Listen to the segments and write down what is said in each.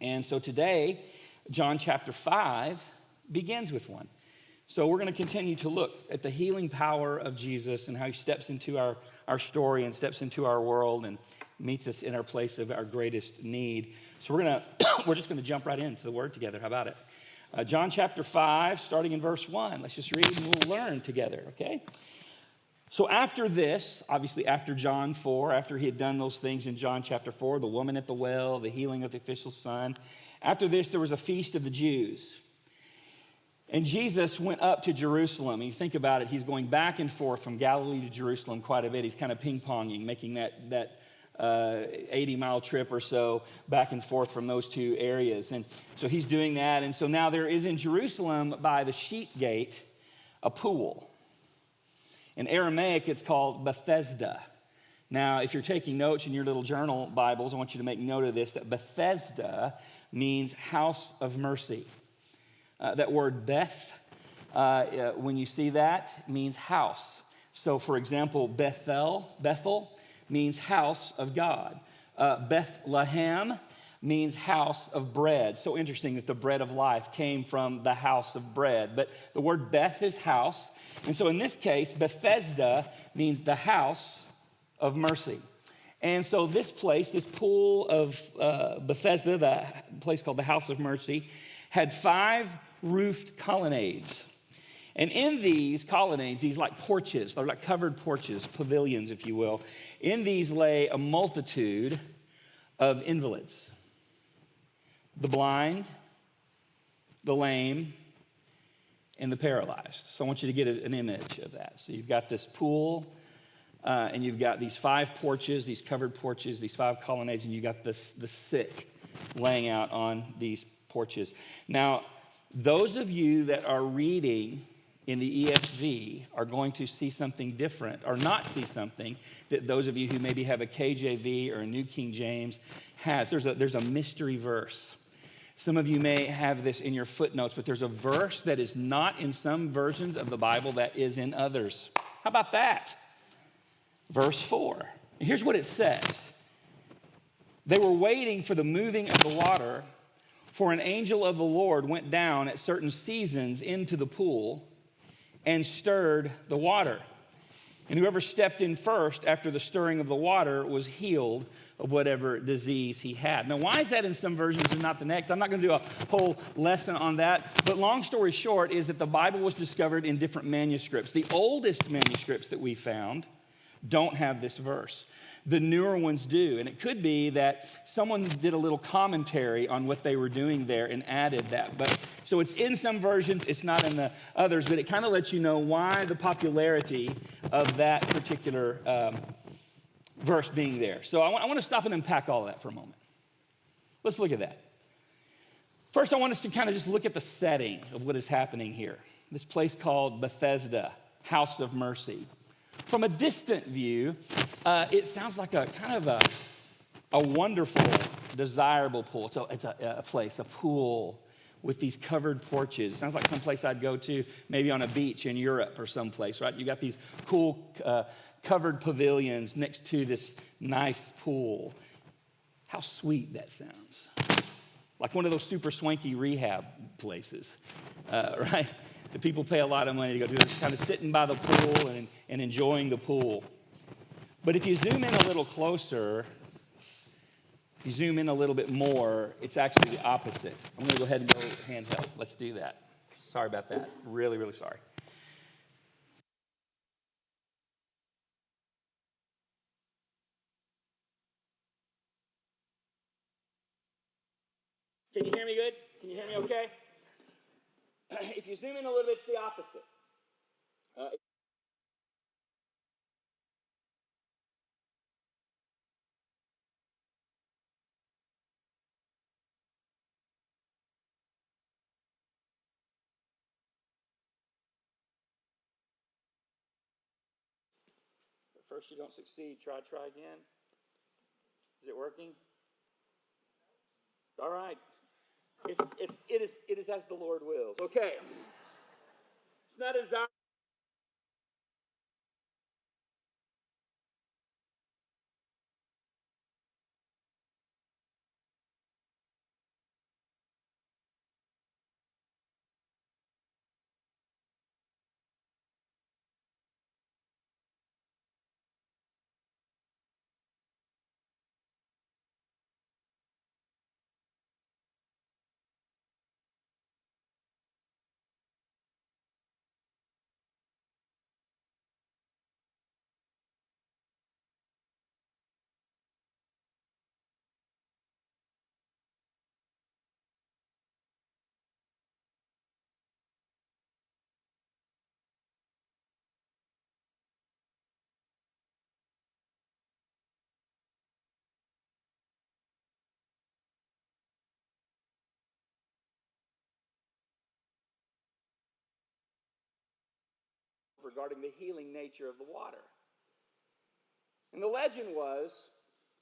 And so today, John chapter 5 begins with one. So we're going to continue to look at the healing power of Jesus and how he steps into our story and steps into our world and meets us in our place of our greatest need. So we're just going to jump right into the word together. How about it? John chapter 5, starting in verse 1. Let's just read and we'll learn together, okay? So after this, obviously after John 4, after he had done those things in John chapter 4, the woman at the well, the healing of the official's son, after this there was a feast of the Jews. And Jesus went up to Jerusalem. And you think about it, he's going back and forth from Galilee to Jerusalem quite a bit. He's kind of ping-ponging, making that 80-mile trip or so back and forth from those two areas. And so he's doing that. And so now there is in Jerusalem by the sheep gate a pool. In Aramaic, it's called Bethesda. Now, if you're taking notes in your little journal Bibles, I want you to make note of this, that Bethesda means house of mercy. That word Beth, when you see that, means house. So, for example, Bethel means house of God. Bethlehem means house of bread. So interesting that the bread of life came from the house of bread. But the word Beth is house. And so in this case, Bethesda means the house of mercy. And so this place, this pool of Bethesda, the place called the House of Mercy, had 5 roofed colonnades. And in these colonnades, these like porches, they're like covered porches, pavilions, if you will. In these lay a multitude of invalids. The blind, the lame, and the paralyzed. So I want you to get an image of that. So you've got this pool, and you've got these 5 porches, these covered porches, these 5 colonnades, and you've got the sick laying out on these porches. Now, those of you that are reading in the ESV are going to see something different, or not see something that those of you who maybe have a KJV or a New King James has. There's a mystery verse. Some of you may have this in your footnotes, but there's a verse that is not in some versions of the Bible that is in others. How about that? Verse 4. Here's what it says. They were waiting for the moving of the water, for an angel of the Lord went down at certain seasons into the pool and stirred the water. And whoever stepped in first after the stirring of the water was healed of whatever disease he had. Now, why is that in some versions and not the next? I'm not going to do a whole lesson on that. But long story short is that the Bible was discovered in different manuscripts. The oldest manuscripts that we found don't have this verse. The newer ones do. And it could be that someone did a little commentary on what they were doing there and added that. But so it's in some versions, it's not in the others, but it kind of lets you know why the popularity of that particular verse being there. So I want to stop and unpack all of that for a moment. Let's look at that. First, I want us to kind of just look at the setting of what is happening here. This place called Bethesda, House of Mercy. From a distant view, it sounds like a kind of a wonderful, desirable pool. So it's a place, a pool with these covered porches. It sounds like someplace I'd go to, maybe on a beach in Europe or someplace, right? You got these cool covered pavilions next to this nice pool. How sweet that sounds. Like one of those super swanky rehab places, right? The people pay a lot of money to go do this, kind of sitting by the pool and enjoying the pool. But if you zoom in a little closer, if you zoom in a little bit more, it's actually the opposite. I'm going to go ahead and go handheld. Let's do that. Sorry about that. Really, really sorry. Can you hear me good? Can you hear me okay? If you zoom in a little bit, it's the opposite. At first you don't succeed. Try again. Is it working? All right. It is as the Lord wills. Okay. It's not as regarding the healing nature of the water. And the legend was,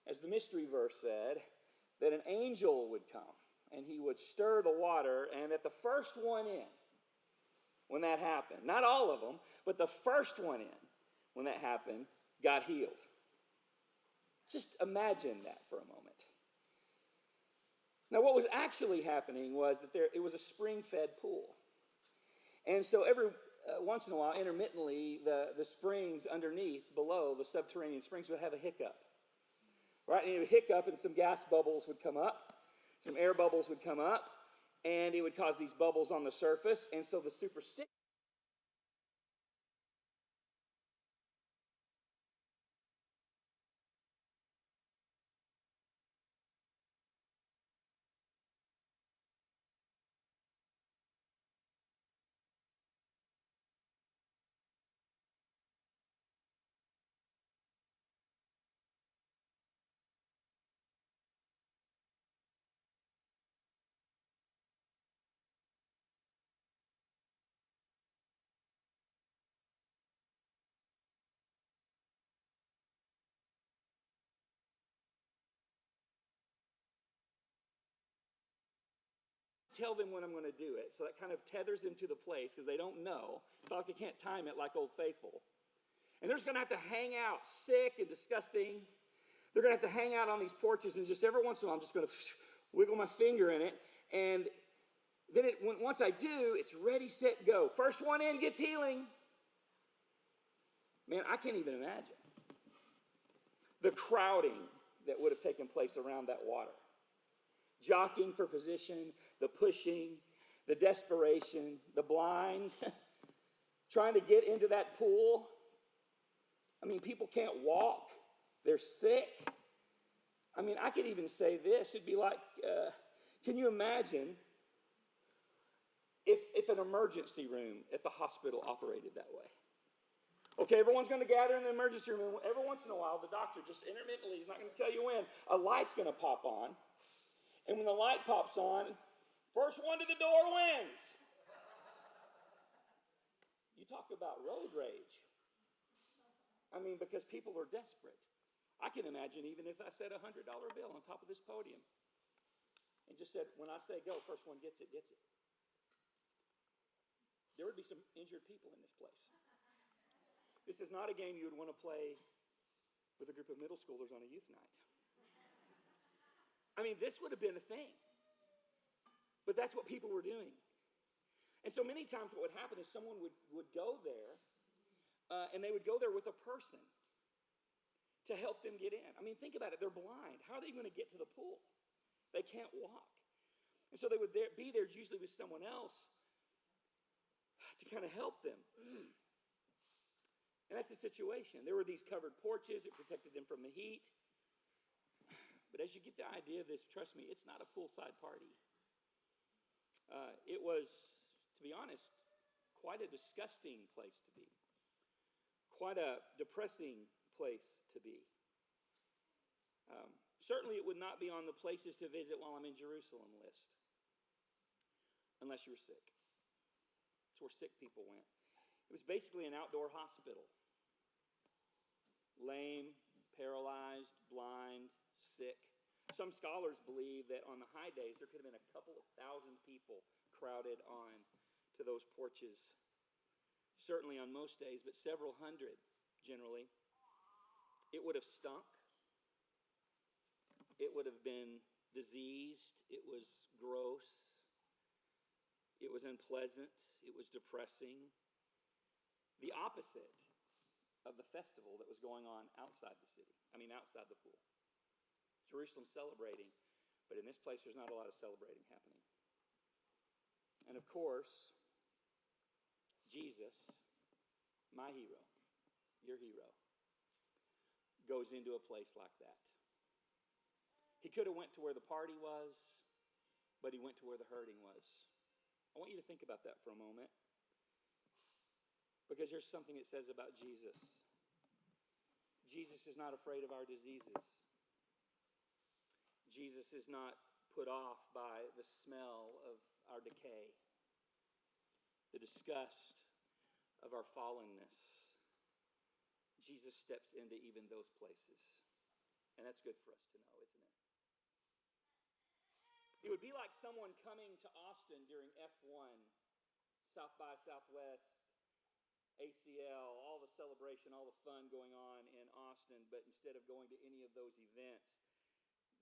as the mystery verse said, that an angel would come and he would stir the water, and that the first one in, when that happened, not all of them, but the first one in, when that happened, got healed. Just imagine that for a moment. Now, what was actually happening was that it was a spring-fed pool. And so every once in a while, intermittently, the springs underneath, below, the subterranean springs would have a hiccup. Right? And it would hiccup and some gas bubbles would come up, some air bubbles would come up, and it would cause these bubbles on the surface. And so the superstition tell them when I'm going to do it. So that kind of tethers them to the place because they don't know. It's not like they can't time it like Old Faithful. And they're just going to have to hang out sick and disgusting. They're going to have to hang out on these porches, and just every once in a while I'm just going to wiggle my finger in it. And then once I do, it's ready, set, go. First one in gets healing. Man, I can't even imagine the crowding that would have taken place around that water. Jockeying for position, the pushing, the desperation, the blind, trying to get into that pool. I mean, people can't walk. They're sick. I mean, I could even say this. It'd be like, can you imagine if an emergency room at the hospital operated that way? Okay, everyone's going to gather in the emergency room. Every once in a while, the doctor just intermittently, he's not going to tell you when, a light's going to pop on. And when the light pops on, first one to the door wins. You talk about road rage. I mean, because people are desperate. I can imagine even if I said a $100 bill on top of this podium and just said, when I say go, first one gets it, gets it. There would be some injured people in this place. This is not a game you would want to play with a group of middle schoolers on a youth night. I mean, this would have been a thing. But that's what people were doing. And so many times what would happen is someone would go there, and they would go there with a person to help them get in. I mean, think about it. They're blind. How are they going to get to the pool? They can't walk. And so they would be there usually with someone else to kind of help them. And that's the situation. There were these covered porches. It protected them from the heat. But as you get the idea of this, trust me, it's not a poolside party. It was, to be honest, quite a disgusting place to be. Quite a depressing place to be. Certainly it would not be on the places to visit while I'm in Jerusalem list. Unless you were sick. It's where sick people went. It was basically an outdoor hospital. Lame, paralyzed, blind, sick. Some scholars believe that on the high days, there could have been a couple of thousand people crowded on to those porches. Certainly on most days, but several hundred generally. It would have stunk. It would have been diseased. It was gross. It was unpleasant. It was depressing. The opposite of the festival that was going on outside the city. Outside the pool. Jerusalem celebrating, but in this place there's not a lot of celebrating happening. And of course, Jesus, my hero, your hero, goes into a place like that. He could have went to where the party was, but he went to where the hurting was. I want you to think about that for a moment, because there's something it says about Jesus. Jesus is not afraid of our diseases. Jesus is not put off by the smell of our decay, the disgust of our fallenness, Jesus steps into even those places. And that's good for us to know, isn't it? It would be like someone coming to Austin during F1, South by Southwest, ACL, all the celebration, all the fun going on in Austin, but instead of going to any of those events,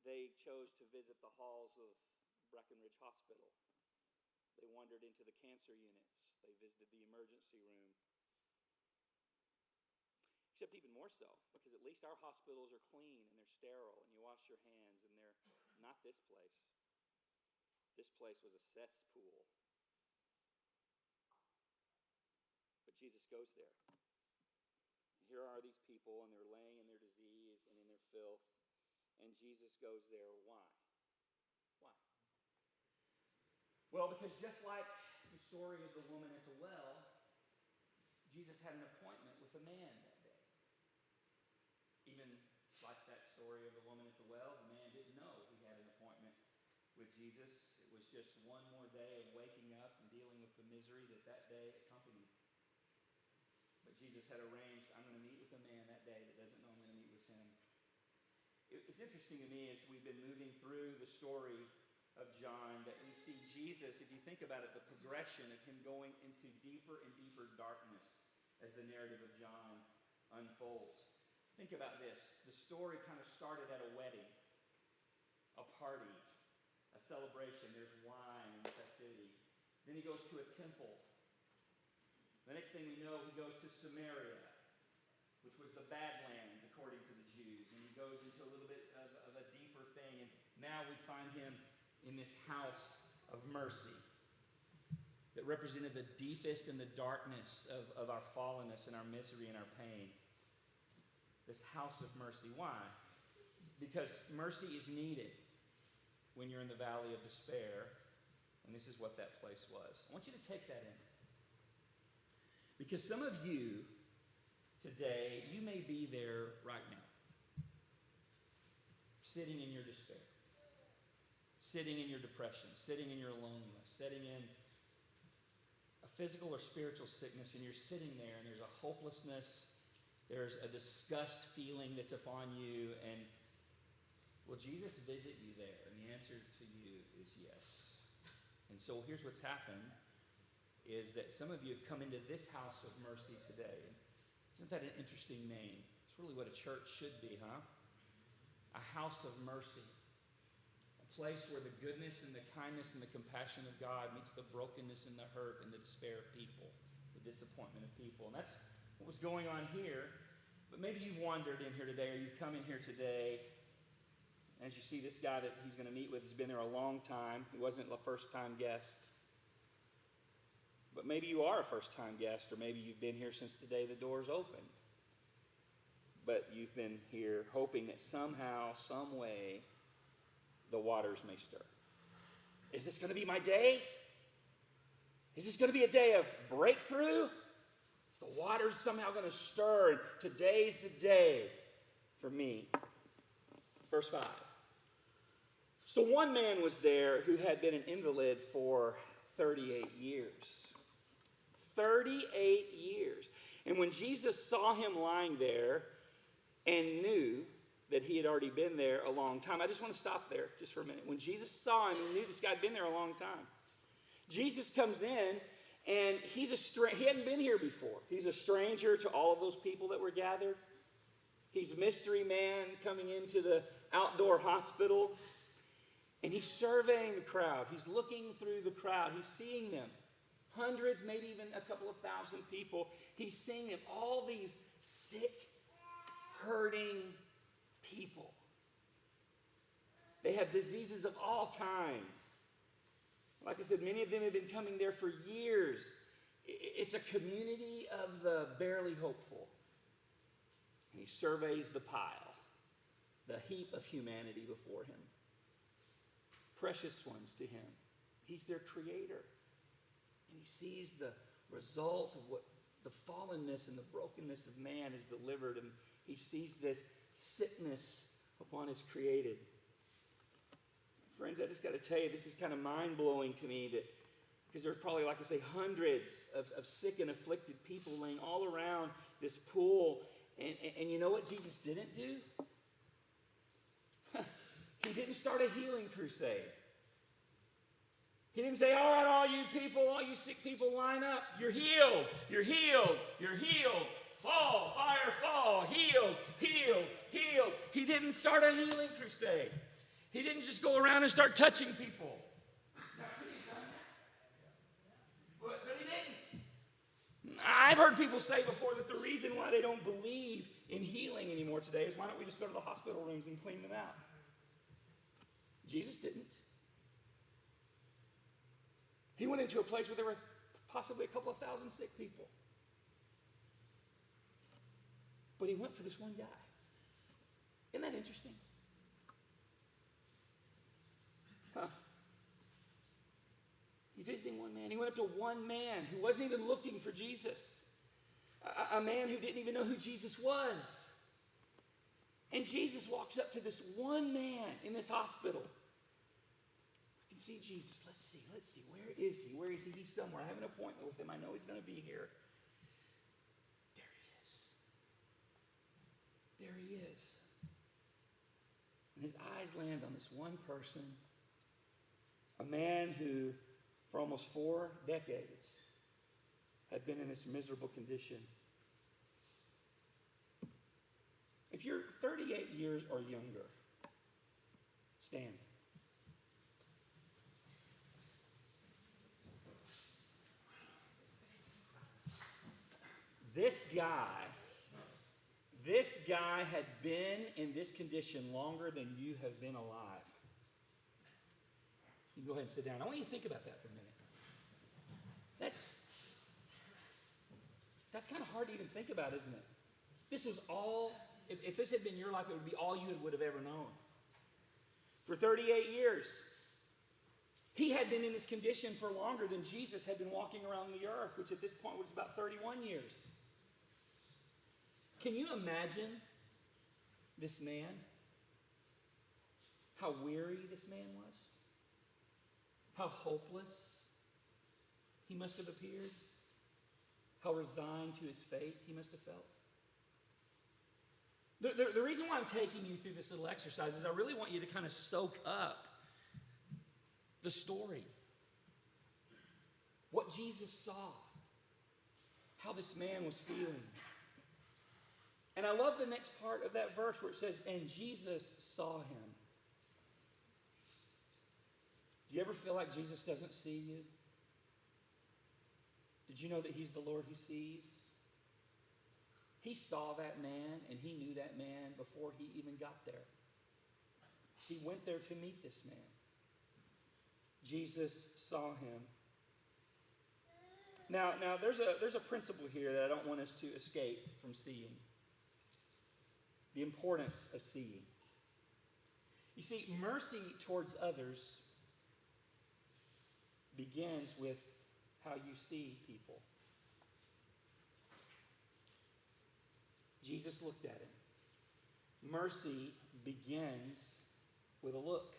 they chose to visit the halls of Breckenridge Hospital. They wandered into the cancer units. They visited the emergency room. Except even more so, because at least our hospitals are clean and they're sterile and you wash your hands, and they're not this place. This place was a cesspool. But Jesus goes there. And here are these people, and they're laying in their disease and in their filth, and Jesus goes there. Why? Why? Well, because just like the story of the woman at the well, Jesus had an appointment with a man that day. Even like that story of the woman at the well, the man didn't know he had an appointment with Jesus. It was just one more day of waking up and dealing with the misery that day accompanied. But Jesus had arranged, I'm going to meet with a man that day that doesn't know I'm going to meet with him. It's interesting to me as we've been moving through the story of John that we see Jesus, if you think about it, the progression of him going into deeper and deeper darkness as the narrative of John unfolds. Think about this. The story kind of started at a wedding, a party, a celebration. There's wine and festivity. Then he goes to a temple. The next thing we know, he goes to Samaria, which was the Badlands, according to the Jews. And he goes into a little bit of a deeper thing. And now we find him in this house of mercy that represented the deepest and the darkness of our fallenness and our misery and our pain. This house of mercy. Why? Because mercy is needed when you're in the valley of despair. And this is what that place was. I want you to take that in. Because some of you today, you may be there right now. Sitting in your despair. Sitting in your depression. Sitting in your loneliness. Sitting in a physical or spiritual sickness. And you're sitting there and there's a hopelessness. There's a disgust feeling that's upon you. And will Jesus visit you there? And the answer to you is yes. And so here's what's happened. Is that some of you have come into this house of mercy today. Isn't that an interesting name? It's really what a church should be, huh? A house of mercy. A place where the goodness and the kindness and the compassion of God meets the brokenness and the hurt and the despair of people, the disappointment of people. And that's what was going on here. But maybe you've wandered in here today, or you've come in here today. As you see, this guy that he's going to meet with has been there a long time. He wasn't a first-time guest. But maybe you are a first-time guest, or maybe you've been here since the day the doors opened. But you've been here hoping that somehow, some way, the waters may stir. Is this going to be my day? Is this going to be a day of breakthrough? Is the waters somehow going to stir? And today's the day for me. Verse 5. So one man was there who had been an invalid for 38 years. 38 years. And when Jesus saw him lying there and knew that he had already been there a long time. I just want to stop there just for a minute. When Jesus saw him, he knew this guy had been there a long time. Jesus comes in and he hadn't been here before. He's a stranger to all of those people that were gathered. He's a mystery man coming into the outdoor hospital. And he's surveying the crowd. He's looking through the crowd. He's seeing them. Hundreds, maybe even a couple of thousand people. He's seeing them. All these sick, hurting people. They have diseases of all kinds. Like I said, many of them have been coming there for years. It's a community of the barely hopeful. And he surveys the pile, the heap of humanity before him. Precious ones to him. He's their creator. And he sees the result of what the fallenness and the brokenness of man has delivered. And he sees this sickness upon his created. Friends, I just got to tell you, this is kind of mind-blowing to me that Because there's probably, like I say, hundreds of sick and afflicted people laying all around this pool. And you know what Jesus didn't do? He didn't start a healing crusade. He didn't say, all right, all you people, all you sick people, line up. You're healed. You're healed. You're healed. Fall, fire, fall. Healed, healed, healed. He didn't start a healing crusade. He didn't just go around and start touching people. Now, could he have done that? But he didn't. I've heard people say before that the reason why they don't believe in healing anymore today is why don't we just go to the hospital rooms and clean them out? Jesus didn't. He went into a place where there were possibly a couple of thousand sick people. But he went for this one guy. Isn't that interesting? Huh. He visited one man. He went up to one man who wasn't even looking for Jesus. A man who didn't even know who Jesus was. And Jesus walks up to this one man in this hospital. I can see Jesus. Let's see. Where is he? Where is he? He's somewhere. I have an appointment with him. I know he's going to be here. There he is. There he is. And his eyes land on this one person. A man who, for almost 4 decades, had been in this miserable condition. If you're 38 years or younger, stand. This guy had been in this condition longer than you have been alive. You can go ahead and sit down. I want you to think about that for a minute. That's kind of hard to even think about, isn't it? This was all, if this had been your life, it would be all you would have ever known. For 38 years, he had been in this condition for longer than Jesus had been walking around the earth, which at this point was about 31 years. Can you imagine this man? How weary this man was? How hopeless he must have appeared? How resigned to his fate he must have felt? The reason why I'm taking you through this little exercise is I really want you to kind of soak up the story. What Jesus saw. How this man was feeling. And I love the next part of that verse where it says, and Jesus saw him. Do you ever feel like Jesus doesn't see you? Did you know that he's the Lord who sees? He saw that man and he knew that man before he even got there. He went there to meet this man. Jesus saw him. Now there's a principle here that I don't want us to escape from seeing. The importance of seeing. You see, mercy towards others begins with how you see people. Jesus looked at him. Mercy begins with a look.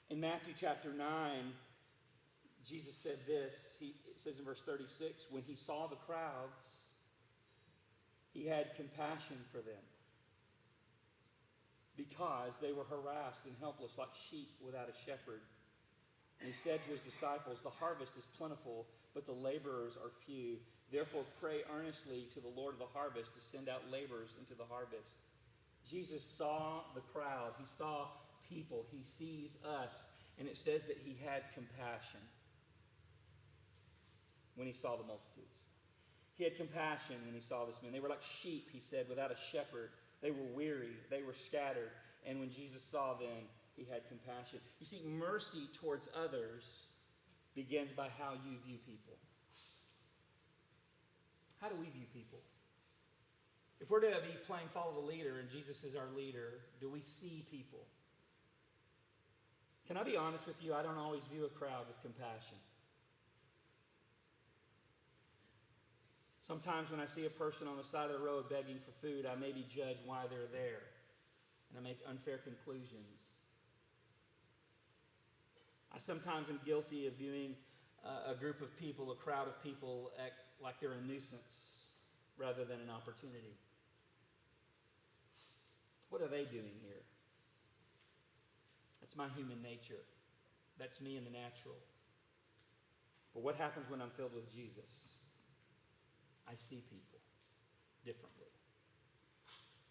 In Matthew chapter 9, Jesus said this. It says in verse 36, when he saw the crowds, he had compassion for them because they were harassed and helpless like sheep without a shepherd. And he said to his disciples, the harvest is plentiful, but the laborers are few. Therefore pray earnestly to the Lord of the harvest to send out laborers into the harvest. Jesus saw the crowd. He saw people. He sees us. And it says that he had compassion when he saw the multitudes. He had compassion when he saw this man. They were like sheep, he said, without a shepherd. They were weary. They were scattered. And when Jesus saw them, he had compassion. You see, mercy towards others begins by how you view people. How do we view people? If we're to be playing follow the leader and Jesus is our leader, do we see people? Can I be honest with you? I don't always view a crowd with compassion. Sometimes when I see a person on the side of the road begging for food, I maybe judge why they're there. And I make unfair conclusions. I sometimes am guilty of viewing a group of people, a crowd of people, like they're a nuisance rather than an opportunity. What are they doing here? That's my human nature. That's me in the natural. But what happens when I'm filled with Jesus? I see people differently.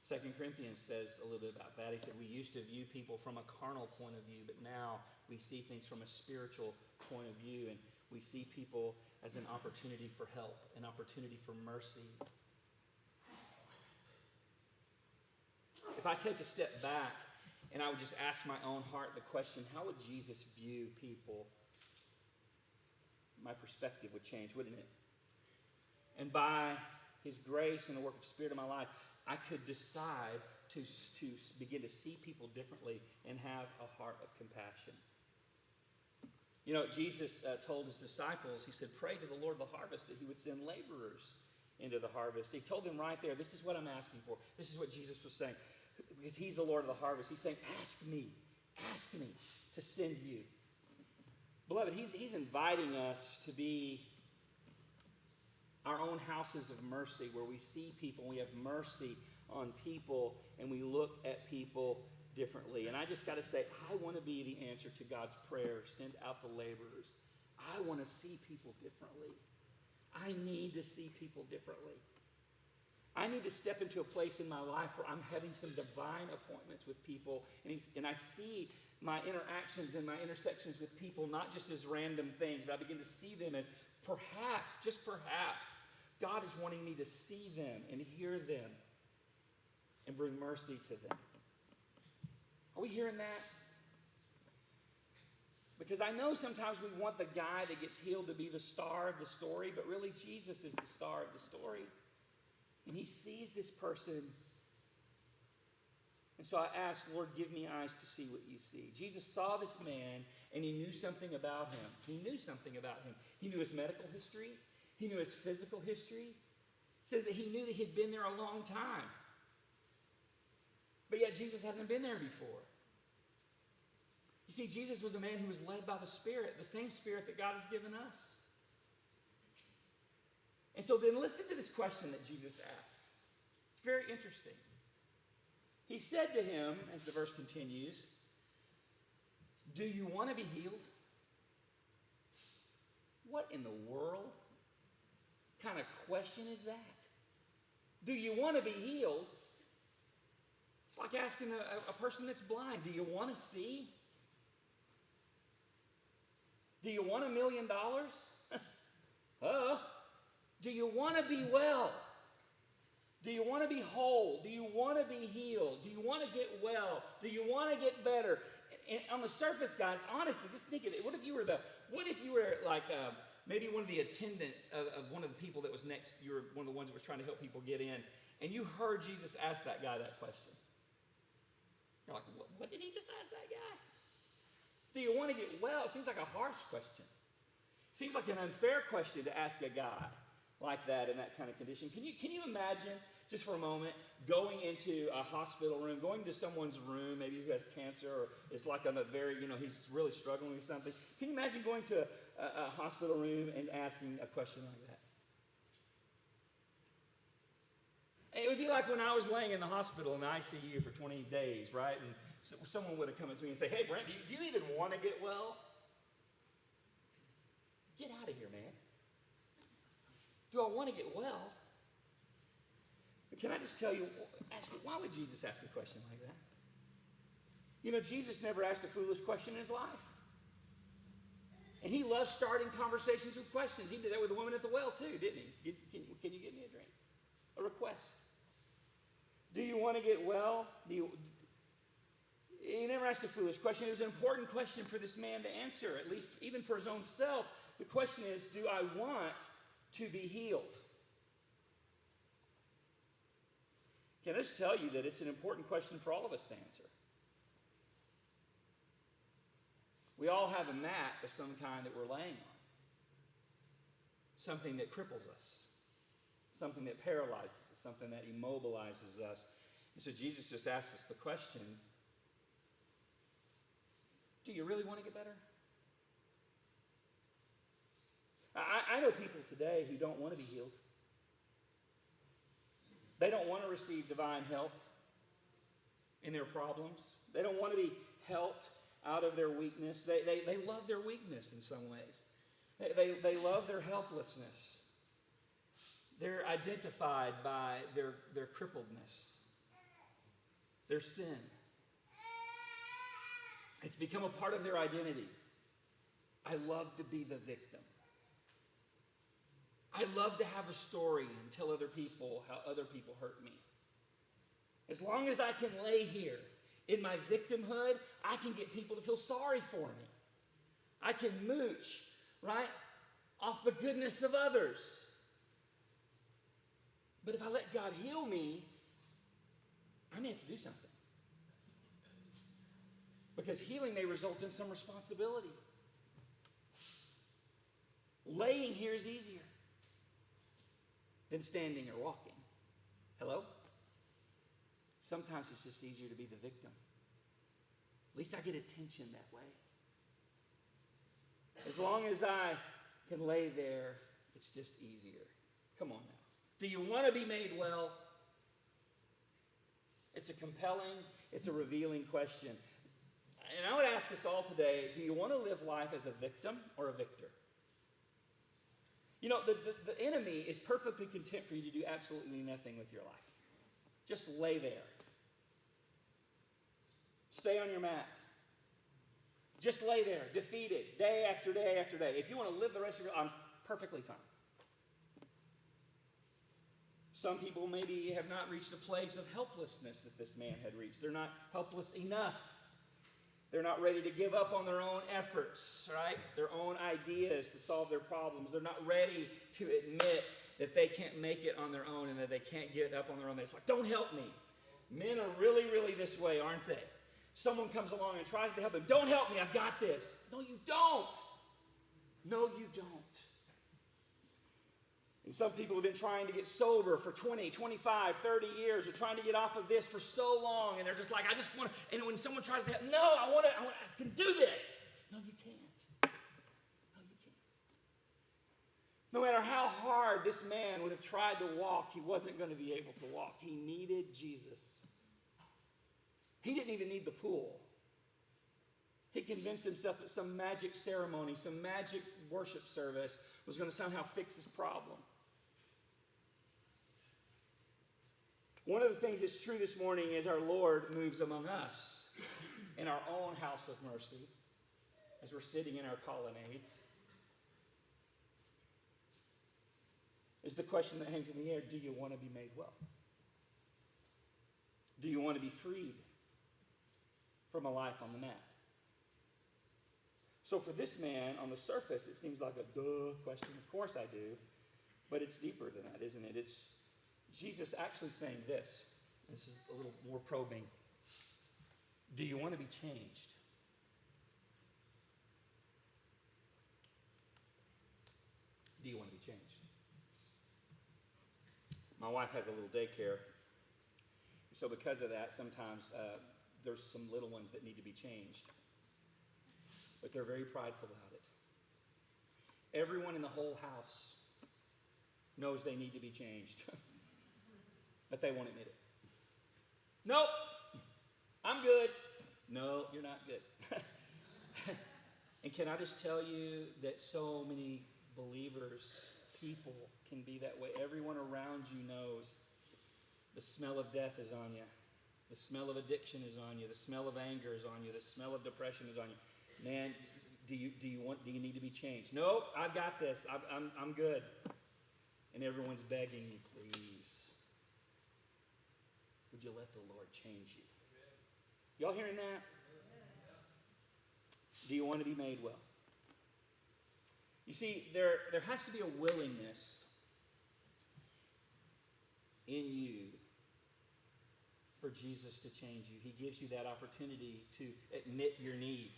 2 Corinthians says a little bit about that. He said we used to view people from a carnal point of view, but now we see things from a spiritual point of view, and we see people as an opportunity for help, an opportunity for mercy. If I take a step back and I would just ask my own heart the question, how would Jesus view people? My perspective would change, wouldn't it? And by his grace and the work of Spirit in my life, I could decide to begin to see people differently and have a heart of compassion. You know, Jesus told his disciples, he said, pray to the Lord of the harvest that he would send laborers into the harvest. He told them right there, this is what I'm asking for. This is what Jesus was saying. Because he's the Lord of the harvest. He's saying, ask me to send you. Beloved, he's inviting us to be our own houses of mercy, where we see people, we have mercy on people, and we look at people differently. And I just got to say, I want to be the answer to God's prayer, send out the laborers. I want to see people differently. I need to see people differently. I need to step into a place in my life where I'm having some divine appointments with people, and I see my interactions and my intersections with people not just as random things, but I begin to see them as perhaps, just perhaps, God is wanting me to see them and hear them and bring mercy to them. Are we hearing that? Because I know sometimes we want the guy that gets healed to be the star of the story, but really Jesus is the star of the story. And he sees this person. And so I asked, Lord, give me eyes to see what you see. Jesus saw this man, and he knew something about him. He knew something about him. He knew his medical history. He knew his physical history. It says that he knew that he'd been there a long time. But yet Jesus hasn't been there before. You see, Jesus was a man who was led by the Spirit, the same Spirit that God has given us. And so then listen to this question that Jesus asks. It's very interesting. He said to him, as the verse continues, do you want to be healed? What in the world kind of question is that? Do you want to be healed? It's like asking a person that's blind, do you want to see? Do you want $1 million? Do you want to be well? Do you want to be whole? Do you want to be healed? Do you want to get well? Do you want to get better? And on the surface, guys, honestly, just think of it. What if you were like maybe one of the attendants of one of the people that was next? You were one of the ones that was trying to help people get in, and you heard Jesus ask that guy that question. You're like, what did he just ask that guy? Do you want to get well? It seems like a harsh question. It seems like an unfair question to ask a guy like that in that kind of condition. Can you imagine, just for a moment, going into a hospital room, going to someone's room, maybe who has cancer or is like on a very, he's really struggling with something. Can you imagine going to a hospital room and asking a question like that? It would be like when I was laying in the hospital in the ICU for 20 days, right? And someone would have come up to me and say, hey, Brent, do you even want to get well? Get out of here, man. Do I want to get well? But can I just tell you, why would Jesus ask a question like that? Jesus never asked a foolish question in his life. And he loves starting conversations with questions. He did that with the woman at the well too, didn't he? Can you get me a drink? A request. Do you want to get well? He never asked a foolish question. It was an important question for this man to answer, at least even for his own self. The question is, do I want to be healed? Can I just tell you that it's an important question for all of us to answer? We all have a mat of some kind that we're laying on. Something that cripples us. Something that paralyzes us. Something that immobilizes us. And so Jesus just asks us the question, do you really want to get better? I know people today who don't want to be healed. They don't want to receive divine help in their problems. They don't want to be helped out of their weakness. They love their weakness in some ways. They love their helplessness. They're identified by their crippledness, their sin. It's become a part of their identity. I love to be the victim. I love to have a story and tell other people how other people hurt me. As long as I can lay here in my victimhood, I can get people to feel sorry for me. I can mooch, right, off the goodness of others. But if I let God heal me, I may have to do something. Because healing may result in some responsibility. Laying here is easier than standing or walking. Hello? Sometimes it's just easier to be the victim. At least I get attention that way. As long as I can lay there, it's just easier. Come on now. Do you want to be made well? It's a compelling, it's a revealing question. And I would ask us all today, do you want to live life as a victim or a victor? You know, the enemy is perfectly content for you to do absolutely nothing with your life. Just lay there. Stay on your mat. Just lay there, defeated, day after day after day. If you want to live the rest of your life, I'm perfectly fine. Some people maybe have not reached a place of helplessness that this man had reached. They're not helpless enough. They're not ready to give up on their own efforts, right? Their own ideas to solve their problems. They're not ready to admit that they can't make it on their own and that they can't get up on their own. It's like, don't help me. Men are really, really this way, aren't they? Someone comes along and tries to help them. Don't help me, I've got this. No, you don't. No, you don't. And some people have been trying to get sober for 20, 25, 30 years, or trying to get off of this for so long, and they're just like, I just want to, and when someone tries to help, no, I can do this. No, you can't. No, you can't. No matter how hard this man would have tried to walk, he wasn't going to be able to walk. He needed Jesus. He didn't even need the pool. He convinced himself that some magic ceremony, some magic worship service was going to somehow fix his problem. One of the things that's true this morning is our Lord moves among us in our own house of mercy as we're sitting in our colonnades. Is the question that hangs in the air, do you want to be made well? Do you want to be freed from a life on the mat? So for this man, on the surface, it seems like a duh question. Of course I do. But it's deeper than that, isn't it? It's Jesus actually saying this. This is a little more probing. Do you want to be changed? Do you want to be changed? My wife has a little daycare. So because of that, sometimes there's some little ones that need to be changed. But they're very prideful about it. Everyone in the whole house knows they need to be changed. But they won't admit it. Nope, I'm good. No, you're not good. And can I just tell you that so many believers, people, can be that way. Everyone around you knows the smell of death is on you. The smell of addiction is on you. The smell of anger is on you. The smell of depression is on you. Man, do you need to be changed? Nope, I've got this. I'm good. And everyone's begging you, please. Would you let the Lord change you? Y'all hearing that? Do you want to be made well? You see, there has to be a willingness in you for Jesus to change you. He gives you that opportunity to admit your need.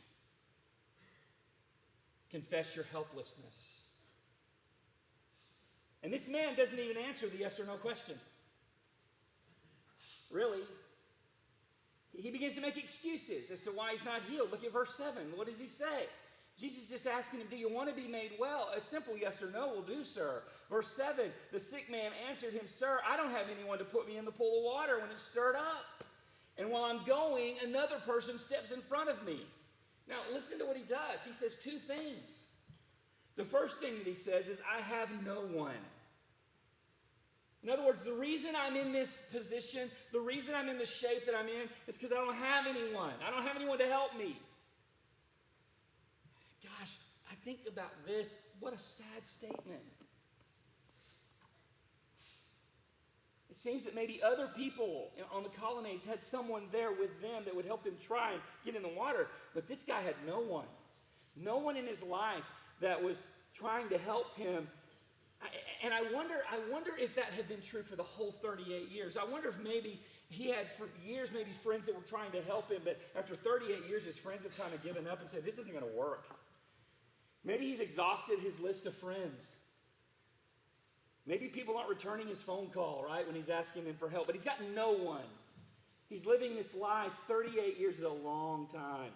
Confess your helplessness. And this man doesn't even answer the yes or no question. Really. He begins to make excuses as to why he's not healed. Look at verse 7. What does he say? Jesus is just asking him, do you want to be made well? A simple yes or no will do, sir. Verse 7, the sick man answered him, sir, I don't have anyone to put me in the pool of water when it's stirred up. And while I'm going, another person steps in front of me. Now, listen to what he does. He says two things. The first thing that he says is, I have no one. In other words, the reason I'm in this position, the reason I'm in the shape that I'm in, is because I don't have anyone. I don't have anyone to help me. Gosh, I think about this. What a sad statement. It seems that maybe other people on the colonnades had someone there with them that would help them try and get in the water. But this guy had no one. No one in his life that was trying to help him. And I wonder if that had been true for the whole 38 years. I wonder if maybe he had for years maybe friends that were trying to help him, but after 38 years his friends have kind of given up and said, this isn't going to work. Maybe he's exhausted his list of friends. Maybe people aren't returning his phone call, right, when he's asking them for help. But he's got no one. He's living this life. 38 years is a long time.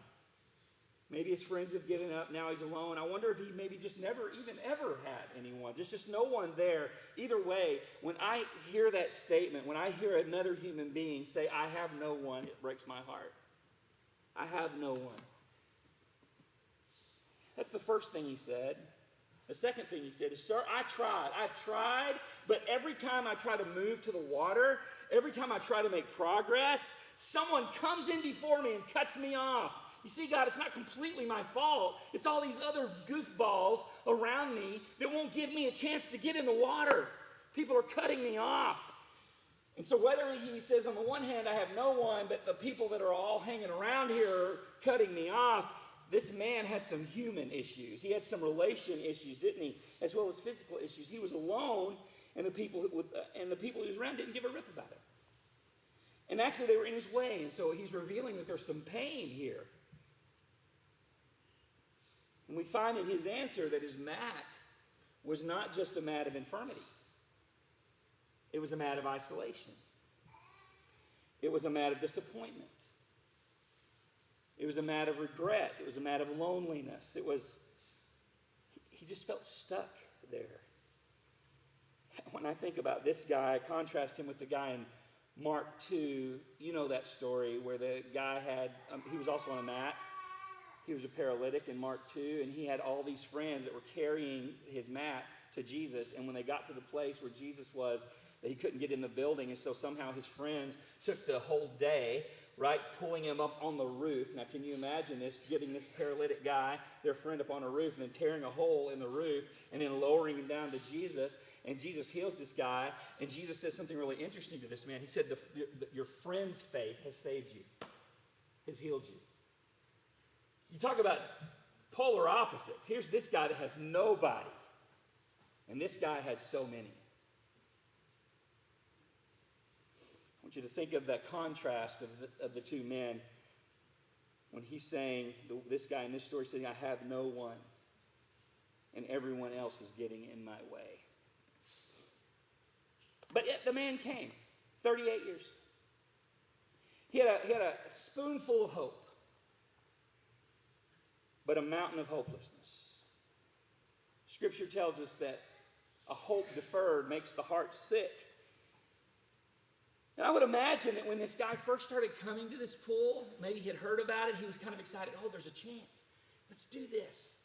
Maybe his friends have given up. Now he's alone. I wonder if he maybe just never even ever had anyone. There's just no one there. Either way, when I hear that statement, when I hear another human being say, I have no one, it breaks my heart. I have no one. That's the first thing he said. The second thing he said is, sir, I've tried, but every time I try to move to the water, every time I try to make progress, someone comes in before me and cuts me off. You see, God, it's not completely my fault. It's all these other goofballs around me that won't give me a chance to get in the water. People are cutting me off. And so whether he says, on the one hand, I have no one, but the people that are all hanging around here are cutting me off, this man had some human issues. He had some relation issues, didn't he? As well as physical issues. He was alone, and the people he was around didn't give a rip about it. And actually, they were in his way, and so he's revealing that there's some pain here. And we find in his answer that his mat was not just a mat of infirmity. It was a mat of isolation. It was a mat of disappointment. It was a mat of regret. It was a mat of loneliness. He just felt stuck there. When I think about this guy, I contrast him with the guy in Mark 2. You know that story where the guy he was also on a mat. He was a paralytic in Mark 2, and he had all these friends that were carrying his mat to Jesus. And when they got to the place where Jesus was, he couldn't get in the building. And so somehow his friends took the whole day, right, pulling him up on the roof. Now, can you imagine this, getting this paralytic guy, their friend, up on a roof, and then tearing a hole in the roof, and then lowering him down to Jesus. And Jesus heals this guy, and Jesus says something really interesting to this man. He said, your friend's faith has saved you, has healed you. You talk about polar opposites. Here's this guy that has nobody, and this guy had so many. I want you to think of that contrast of the two men when he's saying, this guy in this story saying, I have no one, and everyone else is getting in my way. But yet the man came, 38 years. He had a spoonful of hope, but a mountain of hopelessness. Scripture tells us that a hope deferred makes the heart sick. And I would imagine that when this guy first started coming to this pool, maybe he had heard about it, he was kind of excited. Oh, there's a chance. Let's do this.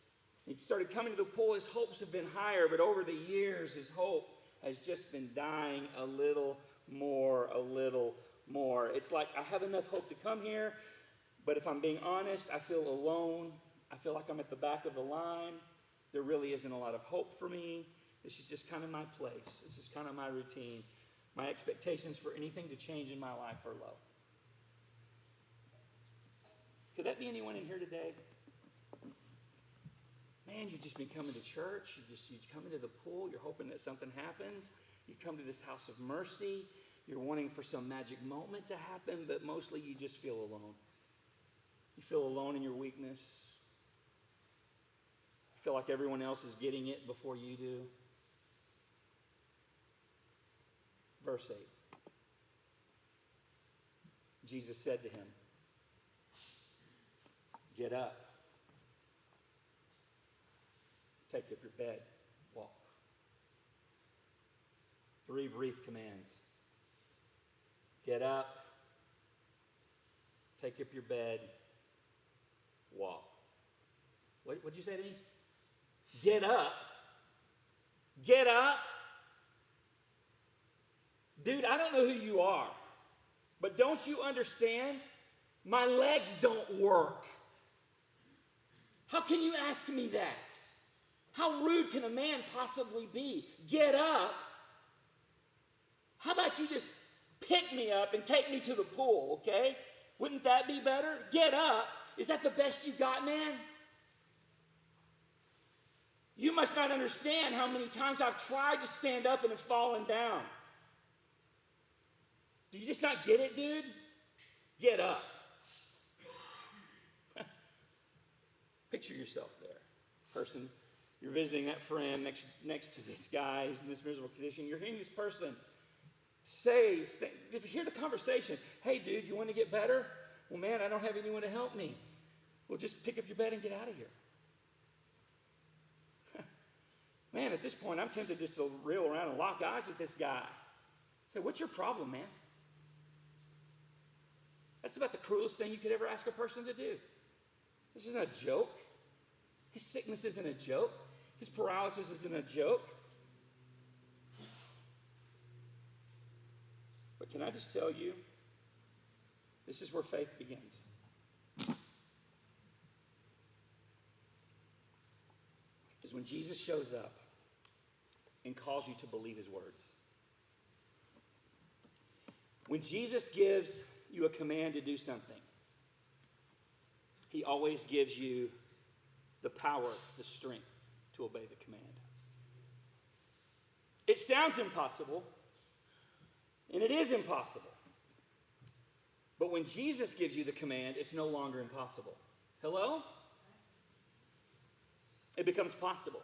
He started coming to the pool. His hopes have been higher, but over the years, his hope has just been dying a little more. It's like, I have enough hope to come here, but if I'm being honest, I feel alone. I feel like I'm at the back of the line. There really isn't a lot of hope for me. This is just kind of my place. This is kind of my routine. My expectations for anything to change in my life are low. Could that be anyone in here today? Man, you've just been coming to church. You've come into the pool. You're hoping that something happens. You've come to this house of mercy. You're wanting for some magic moment to happen, but mostly you just feel alone. You feel alone in your weakness. You feel like everyone else is getting it before you do. Verse 8. Jesus said to him, get up. take up your bed, walk. 3 brief commands. Get up, take up your bed, walk. What'd you say to me? Get up. Get up. Dude, I don't know who you are, but don't you understand? My legs don't work. How can you ask me that? How rude can a man possibly be? Get up. How about you just pick me up and take me to the pool, okay? Wouldn't that be better? Get up. Is that the best you got, man? You must not understand how many times I've tried to stand up and have fallen down. Do you just not get it, dude? Get up. Picture yourself there. Person, you're visiting that friend next to this guy who's in this miserable condition. You're hearing this person if you hear the conversation, hey, dude, you want to get better? Well, man, I don't have anyone to help me. Well, just pick up your bed and get out of here. Man, at this point, I'm tempted just to reel around and lock eyes with this guy. Say, what's your problem, man? That's about the cruelest thing you could ever ask a person to do. This isn't a joke. His sickness isn't a joke. His paralysis isn't a joke. But can I just tell you, this is where faith begins. Is when Jesus shows up and calls you to believe his words. When Jesus gives you a command to do something, he always gives you the power, the strength to obey the command. It sounds impossible, and it is impossible. But when Jesus gives you the command, it's no longer impossible. Hello? It becomes possible.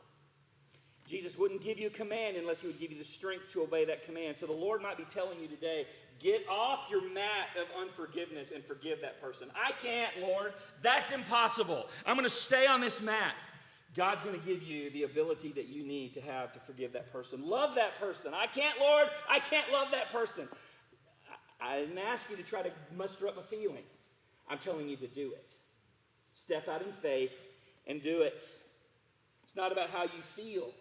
Jesus wouldn't give you a command unless he would give you the strength to obey that command. So the Lord might be telling you today, get off your mat of unforgiveness and forgive that person. I can't, Lord. That's impossible. I'm going to stay on this mat. God's going to give you the ability that you need to have to forgive that person. Love that person. I can't, Lord. I can't love that person. I didn't ask you to try to muster up a feeling. I'm telling you to do it. Step out in faith and do it. It's not about how you feel.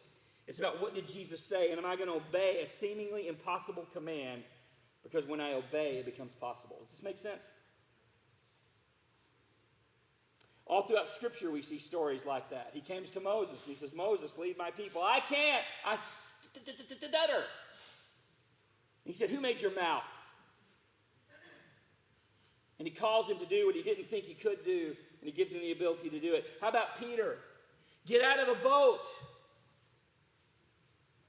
It's about what did Jesus say, and am I going to obey a seemingly impossible command? Because when I obey, it becomes possible. Does this make sense? All throughout Scripture, we see stories like that. He comes to Moses, and he says, Moses, lead my people. I can't. I stutter. He said, who made your mouth? And he calls him to do what he didn't think he could do, and he gives him the ability to do it. How about Peter? Get out of the boat.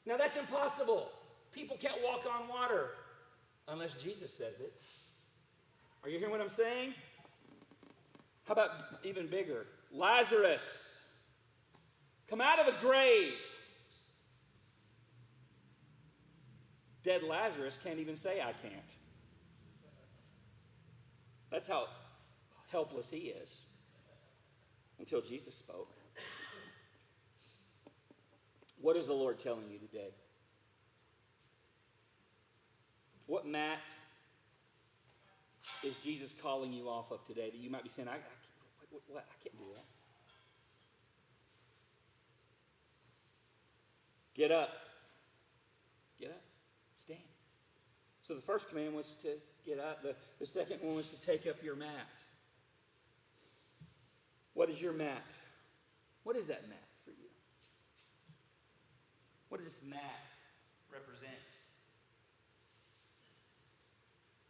Now that's impossible. People can't walk on water unless Jesus says it. Are you hearing what I'm saying? How about even bigger? Lazarus, come out of the grave. Dead Lazarus can't even say I can't. That's how helpless he is until Jesus spoke. What is the Lord telling you today? What mat is Jesus calling you off of today that you might be saying, I can't do that. Get up. Get up. Stand. So the first command was to get up. The second one was to take up your mat. What is your mat? What is that mat for you? What does this mat represent?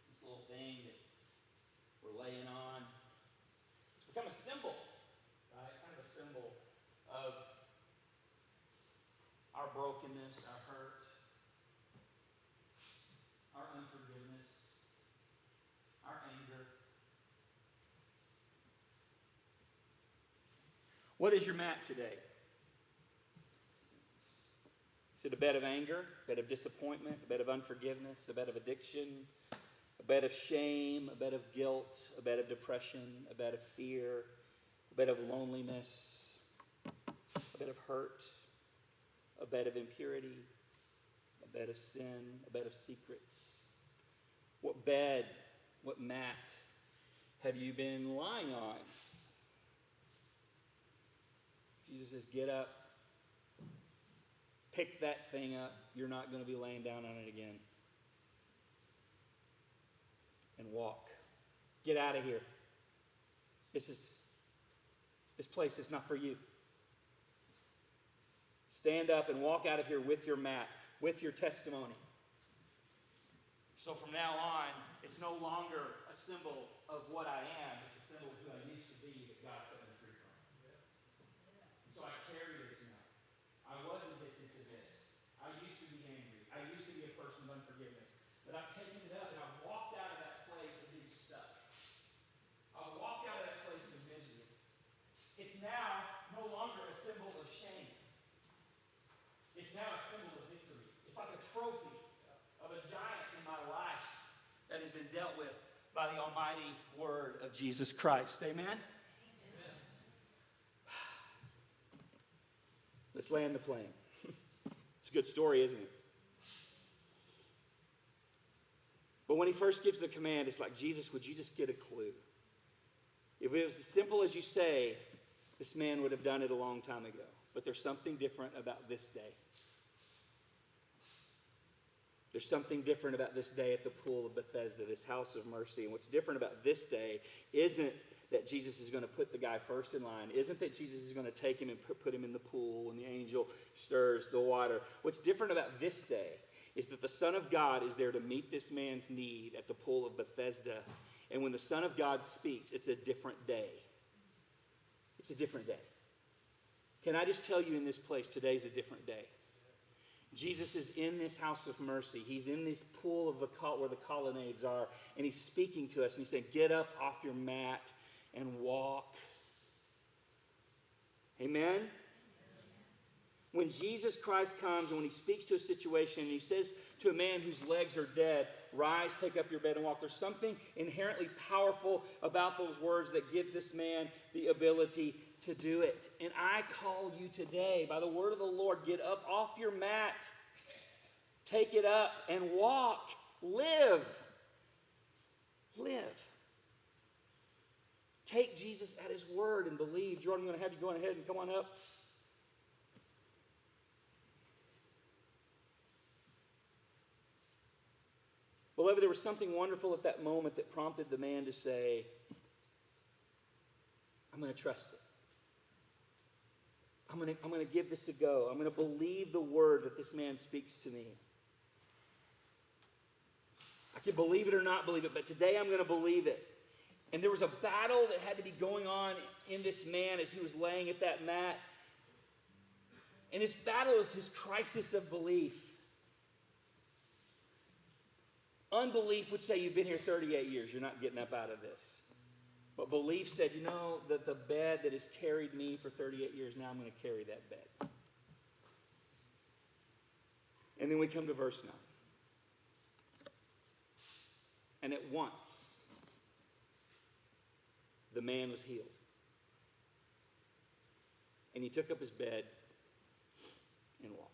This little thing that we're laying on. It's become a symbol, right? Kind of a symbol of our brokenness, our hurt, our unforgiveness, our anger. What is your mat today? Is it a bed of anger, a bed of disappointment, a bed of unforgiveness, a bed of addiction, a bed of shame, a bed of guilt, a bed of depression, a bed of fear, a bed of loneliness, a bed of hurt? a bed of impurity, a bed of sin, a bed of secrets? What bed, what mat have you been lying on? Jesus says, get up, pick that thing up. You're not going to be laying down on it again. And walk. Get out of here. This place is not for you. Stand up and walk out of here with your mat, with your testimony. So from now on, it's no longer a symbol of what I am. It's a symbol of who I used to be that God set me free from. And so I carry this now. I was addicted to this. I used to be angry. I used to be a person of unforgiveness. But I've taken it up and I've walked out of that place of being stuck. I've walked out of that place of misery. It's now no longer a symbol of shame. It's now a symbol of victory. It's like a trophy of a giant in my life that has been dealt with by the almighty word of Jesus Christ. Amen? Amen. Let's land the plane. It's a good story, isn't it? But when he first gives the command, it's like, Jesus, would you just get a clue? If it was as simple as you say, this man would have done it a long time ago. But there's something different about this day. There's something different about this day at the pool of Bethesda, this house of mercy. And what's different about this day isn't that Jesus is going to put the guy first in line. Isn't that Jesus is going to take him and put him in the pool and the angel stirs the water. What's different about this day is that the Son of God is there to meet this man's need at the pool of Bethesda. And when the Son of God speaks, it's a different day. It's a different day. Can I just tell you in this place, today's a different day. Jesus is in this house of mercy. He's in this pool of where the colonnades are, and he's speaking to us, and he's saying, get up off your mat and walk. Amen? When Jesus Christ comes and when he speaks to a situation and he says to a man whose legs are dead, rise, take up your bed and walk, there's something inherently powerful about those words that gives this man the ability to do it. And I call you today, by the word of the Lord, get up off your mat, take it up and walk, live. Live. Take Jesus at his word and believe. Jordan, I'm going to have you go ahead and come on up. Beloved, there was something wonderful at that moment that prompted the man to say, I'm going to trust it. I'm going to give this a go. I'm going to believe the word that this man speaks to me. I can believe it or not believe it, but today I'm going to believe it. And there was a battle that had to be going on in this man as he was laying at that mat. And his battle is his crisis of belief. Unbelief would say, you've been here 38 years, you're not getting up out of this. But belief said, you know, that the bed that has carried me for 38 years, now I'm going to carry that bed. And then we come to verse 9. And at once, the man was healed. And he took up his bed and walked.